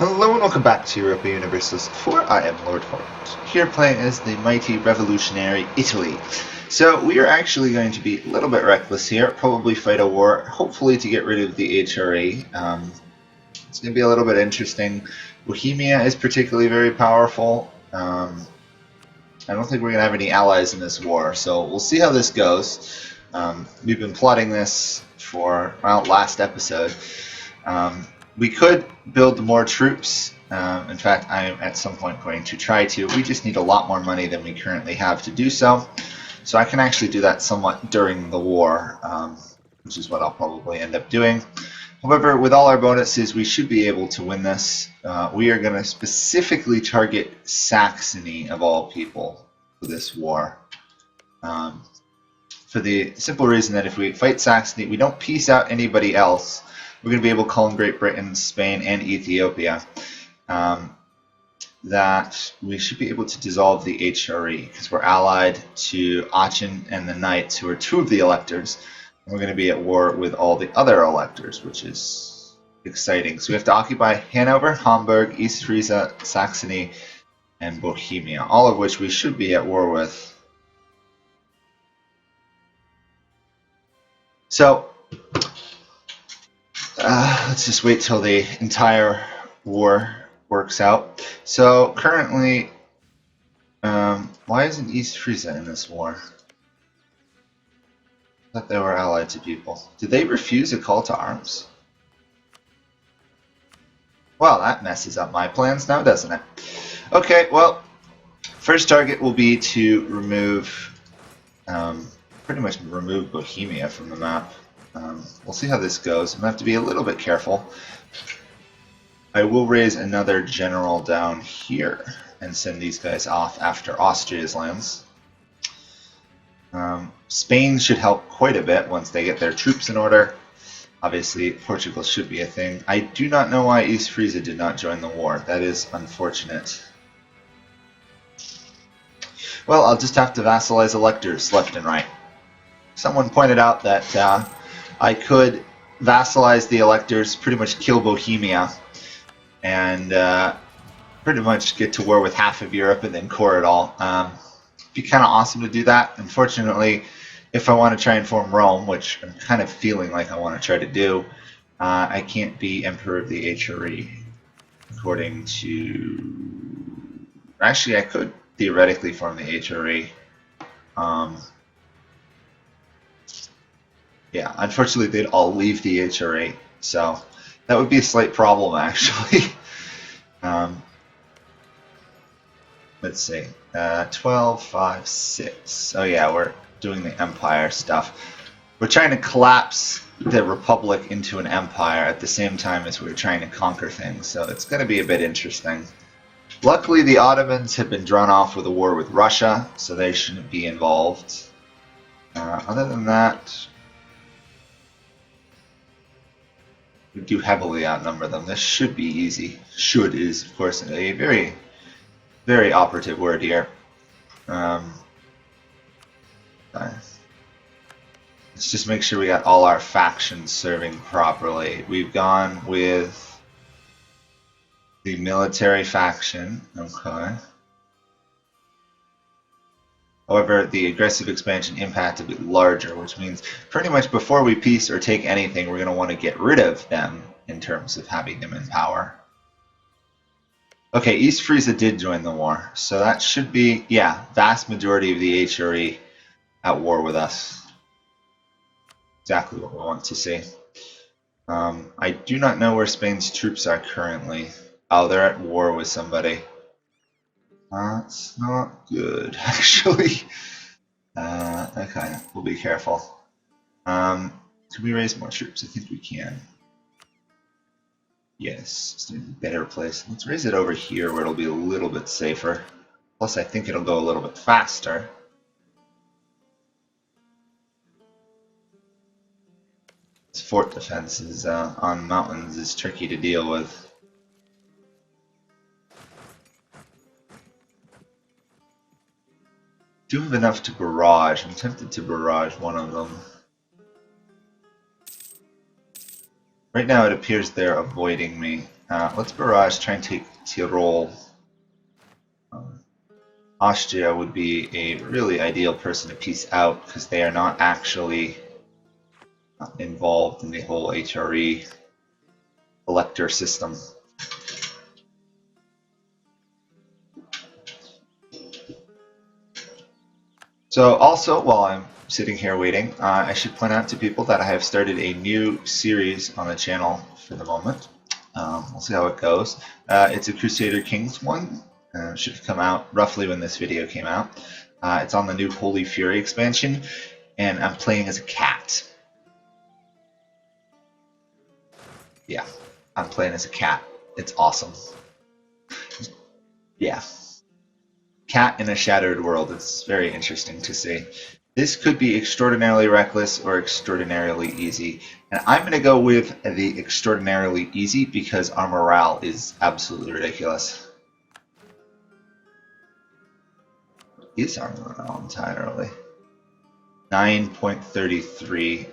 Hello and welcome back to Europa Universalis 4. I am Lord Forwind, here playing as the mighty revolutionary Italy. So we are actually going to be a little bit reckless here, probably fight a war, hopefully to get rid of the HRE. It's going to be a little bit interesting. Bohemia is particularly very powerful. I don't think we're going to have any allies in this war, so we'll see how this goes. We've been plotting this for, well, last episode. We could build more troops. In fact, I am at some point going to try to. We just need a lot more money than we currently have to do so. So I can actually do that somewhat during the war, which is what I'll probably end up doing. However, with all our bonuses, we should be able to win this. We are going to specifically target Saxony, of all people, for this war. For the simple reason that if we fight Saxony, we don't peace out anybody else. We're going to be able to call in Great Britain, Spain, and Ethiopia. That we should be able to dissolve the HRE because we're allied to Aachen and the Knights, who are two of the electors. And we're going to be at war with all the other electors, which is exciting. So we have to occupy Hanover, Hamburg, East Frisia, Saxony, and Bohemia, all of which we should be at war with. So let's just wait till the entire war works out. So currently, why isn't East Frisia in this war? I thought they were allied to people. Did they refuse a call to arms? Well, that messes up my plans now, doesn't it? Okay, well, first target will be to remove, pretty much remove Bohemia from the map. We'll see how this goes. I'm going to have to be a little bit careful. I will raise another general down here and send these guys off after Austria's lands. Spain should help quite a bit once they get their troops in order. Obviously, Portugal should be a thing. I do not know why East Frisia did not join the war. That is unfortunate. Well, I'll just have to vassalize electors left and right. Someone pointed out that I could vassalize the electors, pretty much kill Bohemia, and pretty much get to war with half of Europe and then core it all. It'd be kind of awesome to do that. Unfortunately, if I want to try and form Rome, which I'm kind of feeling like I want to try to do, I can't be Emperor of the HRE. According to... Actually, I could theoretically form the HRE. Yeah, unfortunately, they'd all leave the HRE, so that would be a slight problem, actually. Let's see. 12, 5, 6. Oh yeah, we're doing the empire stuff. We're trying to collapse the republic into an empire at the same time as we're trying to conquer things, so it's going to be a bit interesting. Luckily, the Ottomans have been drawn off with a war with Russia, so they shouldn't be involved. Other than that, we do heavily outnumber them. This should be easy. Should is, of course, a very, very operative word here. Let's just make sure we got all our factions serving properly. We've gone with the military faction. Okay. However, the aggressive expansion impact a bit larger, which means pretty much before we peace or take anything, we're going to want to get rid of them in terms of having them in power. Okay, East Frisia did join the war, so that should be, yeah, vast majority of the HRE at war with us. Exactly what we want to see. I do not know where Spain's troops are currently. Oh, they're at war with somebody. That's not good, actually. Okay, we'll be careful. Can we raise more troops? I think we can. Yes, it's in a better place. Let's raise it over here where it'll be a little bit safer. Plus, I think it'll go a little bit faster. This fort defense is, on mountains is tricky to deal with. Do have enough to barrage. I'm tempted to barrage one of them. Right now it appears they're avoiding me. Let's barrage, try and take Tyrol. Austria would be a really ideal person to piece out because they are not actually involved in the whole HRE elector system. So also, while I'm sitting here waiting, I should point out to people that I have started a new series on the channel for the moment. We'll see how it goes. It's a Crusader Kings one. Should have come out roughly when this video came out. It's on the new Holy Fury expansion, and I'm playing as a cat. Yeah, I'm playing as a cat. It's awesome. Yeah. Cat in a shattered world. It's very interesting to see. This could be extraordinarily reckless or extraordinarily easy. And I'm going to go with the extraordinarily easy because our morale is absolutely ridiculous. What is our morale entirely? 9.33.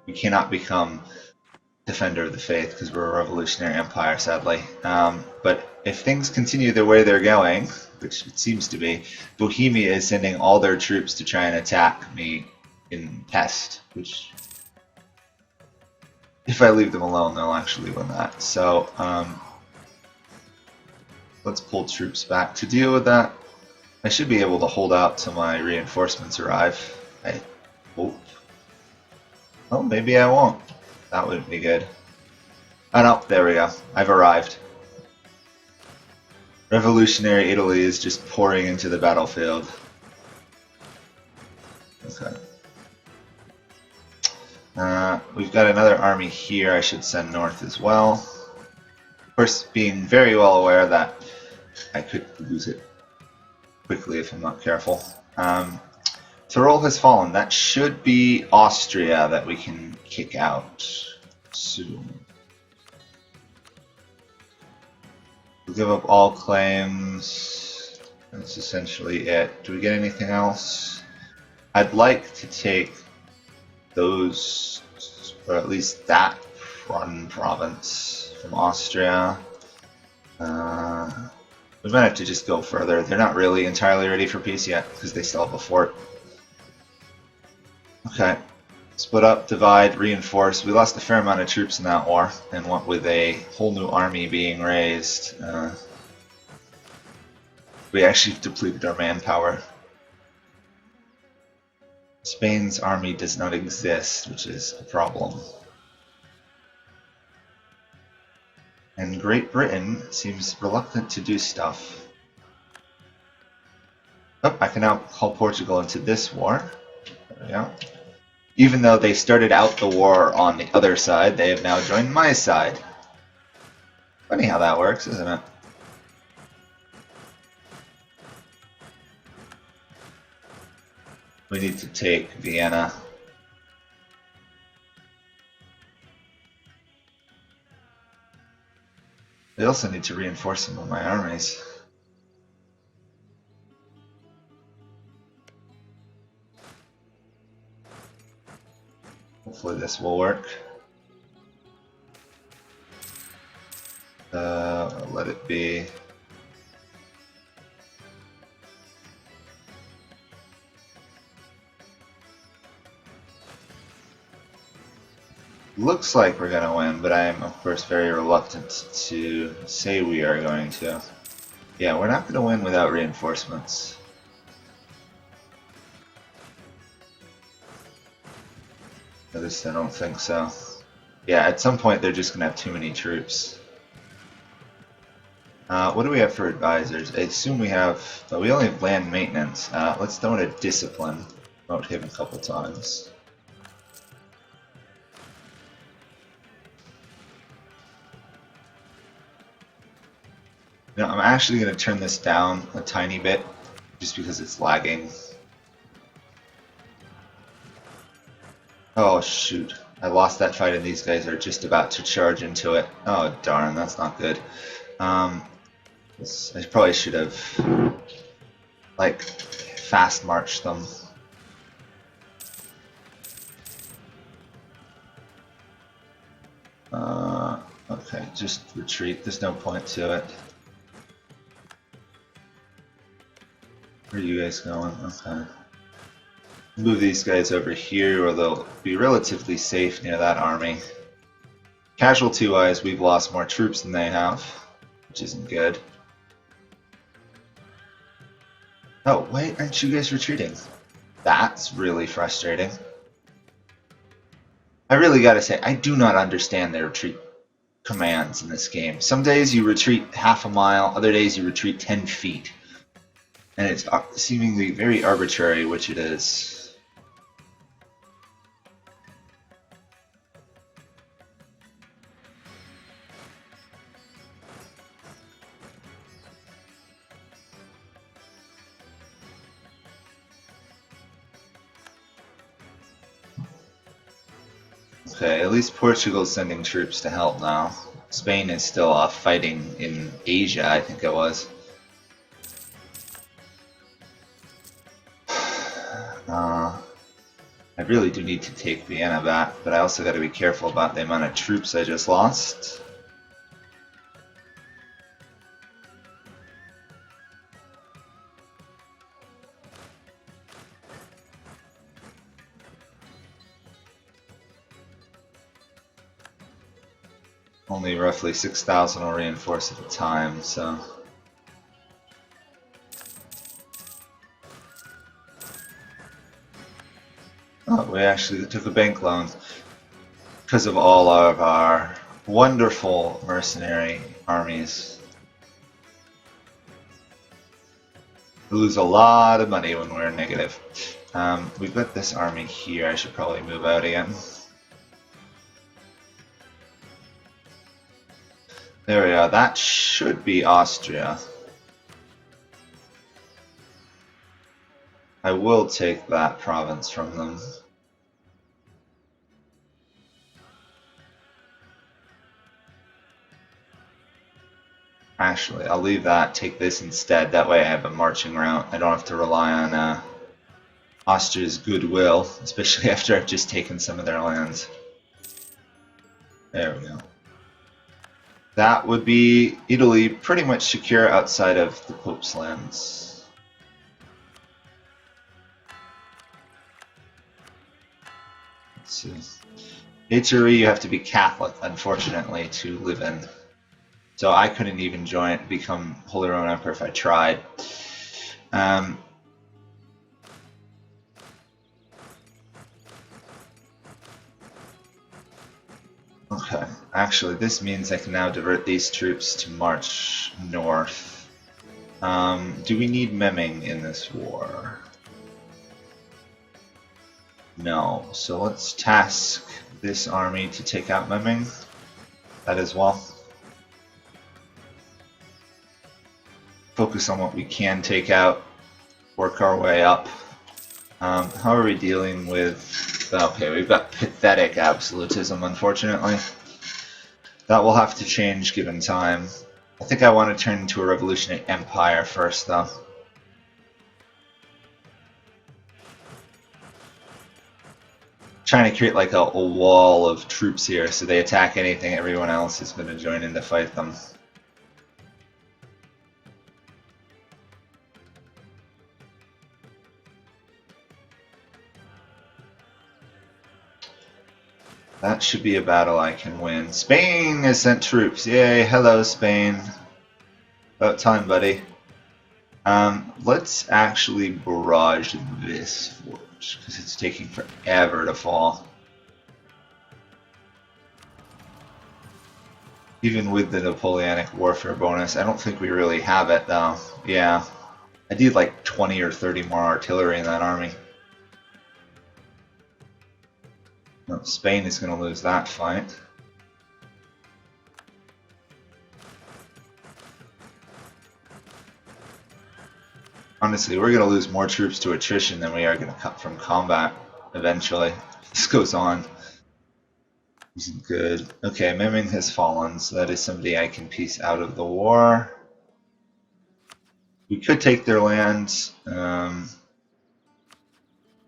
We cannot become Defender of the Faith because we're a revolutionary empire, sadly. But if things continue the way they're going, which it seems to be, Bohemia is sending all their troops to try and attack me in Pest, which, if I leave them alone, they'll actually win that. So, let's pull troops back. To deal with that, I should be able to hold out till my reinforcements arrive. I hope. Oh, maybe I won't. That wouldn't be good. Oh no, there we go. I've arrived. Revolutionary Italy is just pouring into the battlefield. Okay. We've got another army here I should send north as well. Of course, being very well aware that I could lose it quickly if I'm not careful. Tyrol has fallen. That should be Austria that we can kick out soon. We'll give up all claims. That's essentially it. Do we get anything else? I'd like to take those, or at least that one province from Austria. We might have to just go further. They're not really entirely ready for peace yet because they still have a fort. Okay. Split up, divide, reinforce. We lost a fair amount of troops in that war and went with a whole new army being raised. We actually depleted our manpower. Spain's army does not exist, which is a problem. And Great Britain seems reluctant to do stuff. Oh, I can now call Portugal into this war. There we go. Even though they started out the war on the other side, they have now joined my side. Funny how that works, isn't it? We need to take Vienna. We also need to reinforce some of my armies. Hopefully this will work. Let it be. Looks like we're gonna win, but I am of course very reluctant to say we are going to. Yeah, we're not gonna win without reinforcements. At least I don't think so. Yeah, at some point they're just gonna have too many troops. What do we have for advisors? I assume we have. We only have land maintenance. Let's throw in a discipline. Promote him a couple times. I'm actually going to turn this down a tiny bit, just because it's lagging. Oh shoot, I lost that fight and these guys are just about to charge into it. Oh darn, that's not good. I probably should have, like, fast marched them. Okay, just retreat. There's no point to it. Where are you guys going? Okay. Move these guys over here where they'll be relatively safe near that army. Casualty-wise, we've lost more troops than they have, which isn't good. Oh, wait, aren't you guys retreating? That's really frustrating. I really gotta say, I do not understand their retreat commands in this game. Some days you retreat half a mile, other days you retreat 10 feet. And it's seemingly very arbitrary which it is. Okay, at least Portugal's sending troops to help now. Spain is still fighting in Asia, I think it was. I really do need to take Vienna back, but I also got to be careful about the amount of troops I just lost. Only roughly 6,000 will reinforce at a time, so... Oh, we actually took a bank loan because of all of our wonderful mercenary armies. We lose a lot of money when we're negative. We've got this army here. I should probably move out again. There we are. That should be Austria. I will take that province from them. Actually, I'll leave that, take this instead. That way I have a marching route. I don't have to rely on Austria's goodwill, especially after I've just taken some of their lands. There we go. That would be Italy pretty much secure outside of the Pope's lands. Let's see. HRE you have to be Catholic, unfortunately, to live in. So I couldn't even become Holy Roman Emperor if I tried. Okay, actually this means I can now divert these troops to march north. Do we need Memming in this war? No, so let's task this army to take out Memming. That as well. Focus on what we can take out, work our way up. How are we dealing with... Okay, we've got pathetic absolutism, unfortunately. That will have to change given time. I think I want to turn into a revolutionary empire first, though. Trying to create like a wall of troops here, so they attack anything, everyone else is going to join in to fight them. That should be a battle I can win. Spain has sent troops. Yay, hello Spain. About time, buddy. Let's actually barrage this forge, because it's taking forever to fall. Even with the Napoleonic Warfare bonus, I don't think we really have it though. Yeah. I need like 20 or 30 more artillery in that army. No, Spain is going to lose that fight. Honestly, we're going to lose more troops to attrition than we are going to cut from combat eventually. This goes on. Isn't good. Okay, Memming has fallen, so that is somebody I can piece out of the war. We could take their land.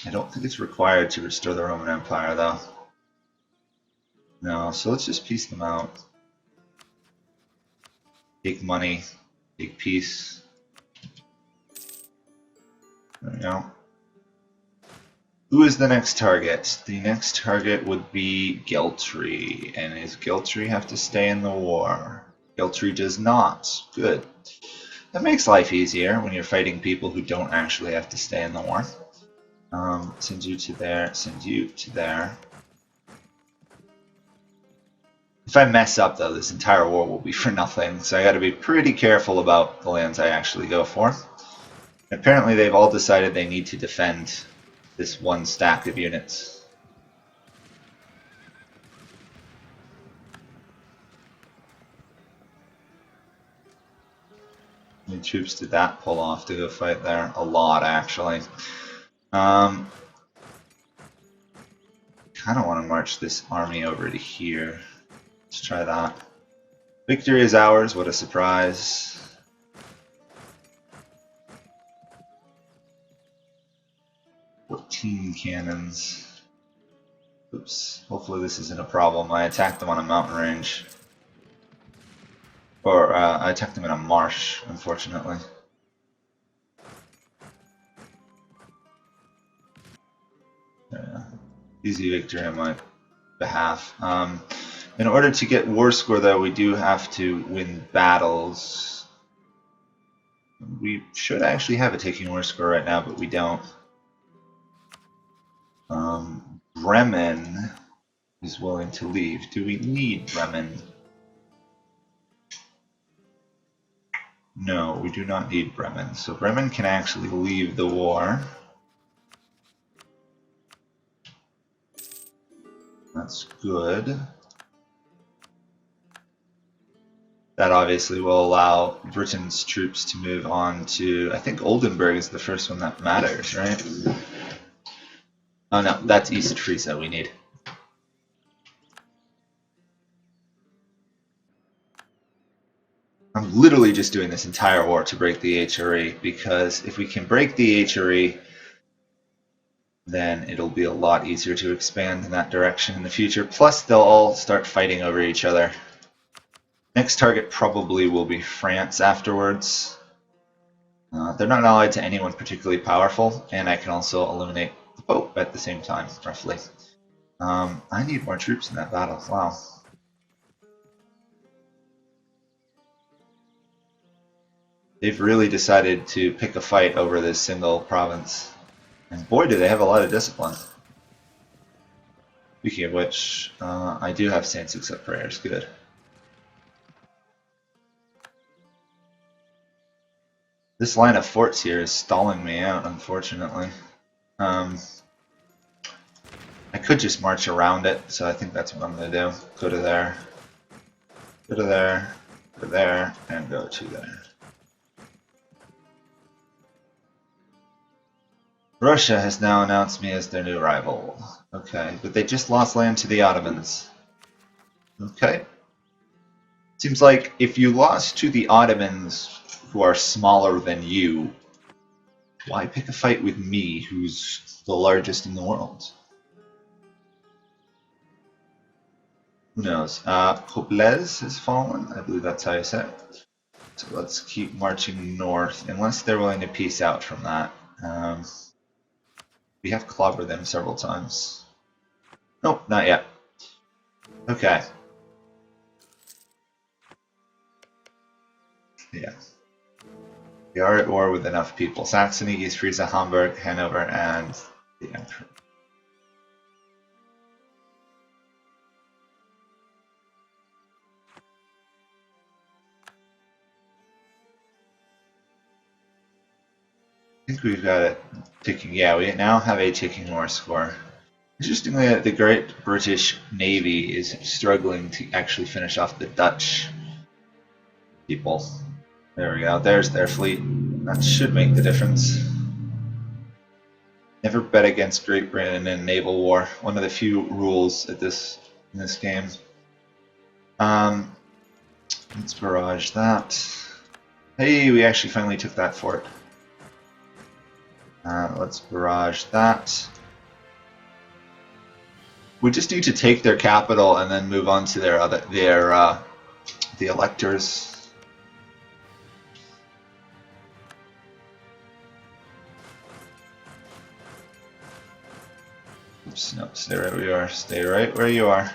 I don't think it's required to restore the Roman Empire, though. No, so let's just piece them out. Take money, take peace. There we go. Who is the next target? The next target would be Geltry. And does Geltry have to stay in the war? Geltry does not. Good. That makes life easier when you're fighting people who don't actually have to stay in the war. Send you to there, send you to there. If I mess up, though, this entire war will be for nothing, so I gotta be pretty careful about the lands I actually go for. Apparently they've all decided they need to defend this one stack of units. How many troops did that pull off to go fight there? A lot, actually. Kind of want to march this army over to here. Let's try that. Victory is ours, what a surprise. Cannons. Oops. Hopefully this isn't a problem. I attacked them on a mountain range. Or, I attacked them in a marsh, unfortunately. Easy victory on my behalf. In order to get war score, though, we do have to win battles. We should actually have a taking war score right now, but we don't. Bremen is willing to leave. Do we need Bremen? No, we do not need Bremen. So Bremen can actually leave the war. That's good. That obviously will allow Britain's troops to move on to, I think Oldenburg is the first one that matters, right? Oh no, that's East Frisia we need. I'm literally just doing this entire war to break the HRE, because if we can break the HRE, then it'll be a lot easier to expand in that direction in the future. Plus, they'll all start fighting over each other. Next target probably will be France afterwards. They're not allied to anyone particularly powerful, and I can also eliminate the Pope at the same time, roughly. I need more troops in that battle. Wow. They've really decided to pick a fight over this single province. And boy, do they have a lot of discipline. Speaking of which, I do have Saints Accept Prayers. Good. This line of forts here is stalling me out, unfortunately. I could just march around it, so I think that's what I'm going to do. Go to there, go to there, go there, and go to there. Russia has now announced me as their new rival. Okay, but they just lost land to the Ottomans. Okay. Seems like if you lost to the Ottomans, who are smaller than you, why pick a fight with me, who's the largest in the world? Who knows? Koblez has fallen. I believe that's how you say it. So let's keep marching north, unless they're willing to peace out from that. We have clobbered them several times. Nope, not yet. Okay. Yeah. We are at war with enough people. Saxony, East Frisia, Hamburg, Hanover, and the Emperor. I think we've got it ticking. Yeah, we now have a ticking war score. Interestingly, the Great British Navy is struggling to actually finish off the Dutch people. There we go. There's their fleet. That should make the difference. Never bet against Great Britain in naval war. One of the few rules at in this game. Let's barrage that. Hey, we actually finally took that fort. Let's barrage that. We just need to take their capital and then move on to the electors. Oops, no, stay right where you are. Stay right where you are.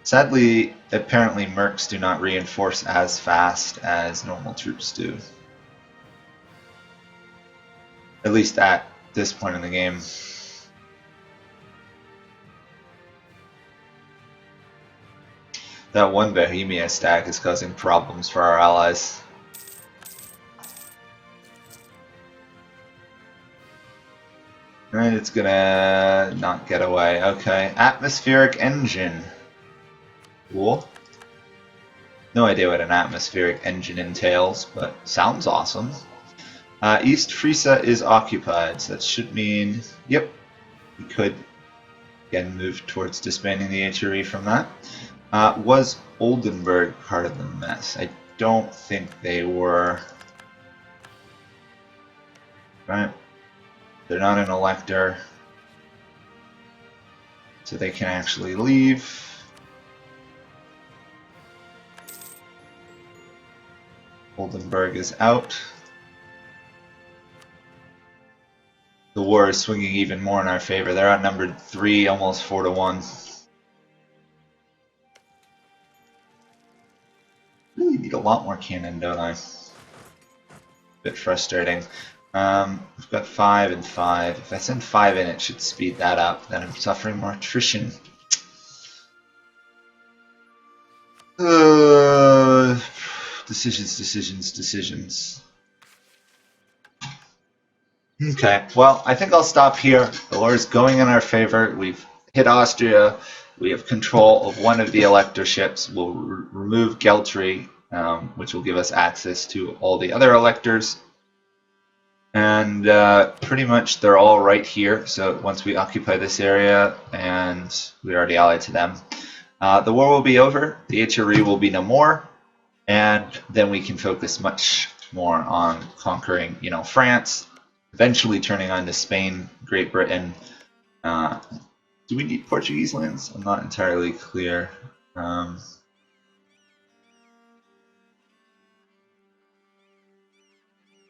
Sadly, apparently mercs do not reinforce as fast as normal troops do. At least at this point in the game. That one Bohemia stack is causing problems for our allies. Alright, it's gonna not get away. Okay, atmospheric engine. Cool. No idea what an atmospheric engine entails, but sounds awesome. East Frisa is occupied, so that should mean, yep, we could again move towards disbanding the HRE from that. Was Oldenburg part of the mess? I don't think they were. Right. They're not an elector, so they can actually leave. Oldenburg is out. The war is swinging even more in our favor. They're outnumbered 3, almost 4 to 1. Really need a lot more cannon, don't I? Bit frustrating. We've got 5 and 5. If I send 5 in, it should speed that up. Then I'm suffering more attrition. Decisions. Okay, well, I think I'll stop here. The war is going in our favor. We've hit Austria. We have control of one of the electorships. We'll remove Geltry, which will give us access to all the other electors. And pretty much they're all right here. So once we occupy this area, and we're already allied to them, the war will be over. The HRE will be no more. And then we can focus much more on conquering, France, eventually turning on to Spain, Great Britain. Do we need Portuguese lands? I'm not entirely clear.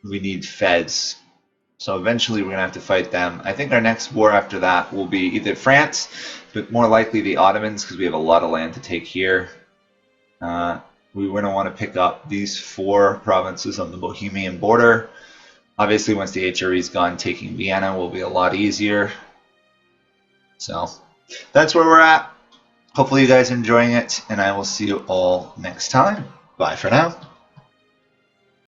We need Feds. So eventually we're going to have to fight them. I think our next war after that will be either France, but more likely the Ottomans, because we have a lot of land to take here. We're going to want to pick up these 4 provinces on the Bohemian border. Obviously, once the HRE is gone, taking Vienna will be a lot easier. So that's where we're at. Hopefully you guys are enjoying it, and I will see you all next time. Bye for now.